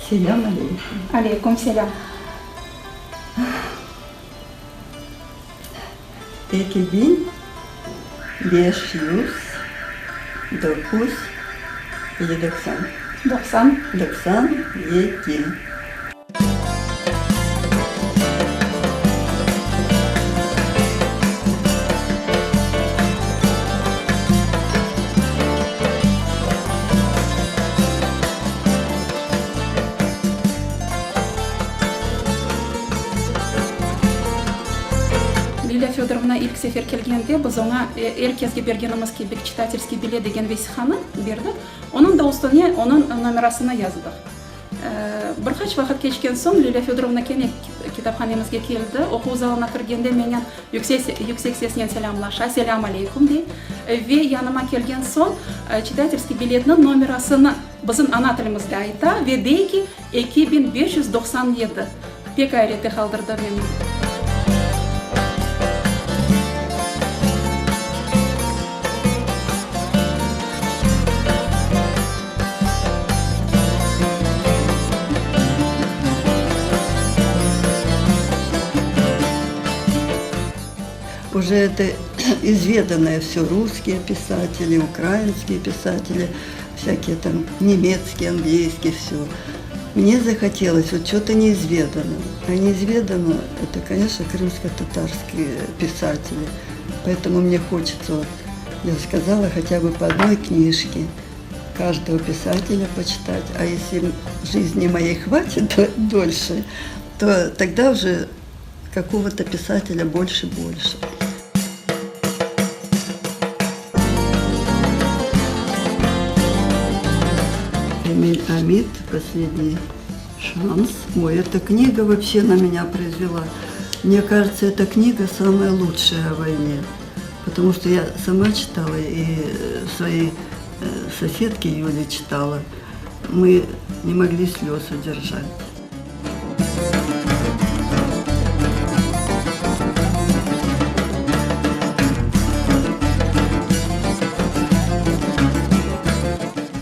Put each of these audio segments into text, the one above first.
Селям алейкум. Алейкум селям. Ekibin 590 или 90. 90. 97. Лилия Федоровна ilk sefer kelgende biz ona herkesге бергенimiz gibi читательский билет деген весиханы бердік. Onun da üstüne onun numarasını yazdık. Birkaç vakit geçken soң Лилия Федоровна kene kitapxanemizге keldi. Оқу залына кіргенде менен yüksek seslen selamlaşa, selam aleykum dey. Ve yanıma kelgen soң читательский билетнің numarasını bizim ana tilimizde ayta ve dey ki 2597. Pek ayrete kaldırdı beni. Уже это изведанное все, русские писатели, украинские писатели, всякие там немецкие, английские, все. Мне захотелось вот что-то неизведанное. А неизведанно это, конечно, крымско-татарские писатели. Поэтому мне хочется, вот, я сказала, хотя бы по одной книжке каждого писателя почитать. А если жизни моей хватит дольше, то тогда уже какого-то писателя больше. Эмиль Амид «Последний шанс». Ой, эта книга вообще на меня произвела. Мне кажется, эта книга самая лучшая о войне. Потому что я сама читала и своей соседке Юле читала. Мы не могли слез удержать.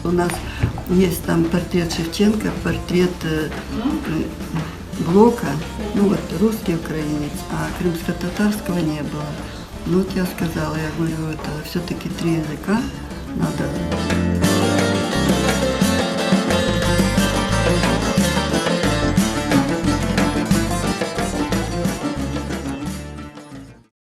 У нас есть там портрет Шевченко, портрет Блока, ну вот русский украинец, а крымско-татарского не было. Ну вот я сказала, я говорю, это все-таки 3 языка надо.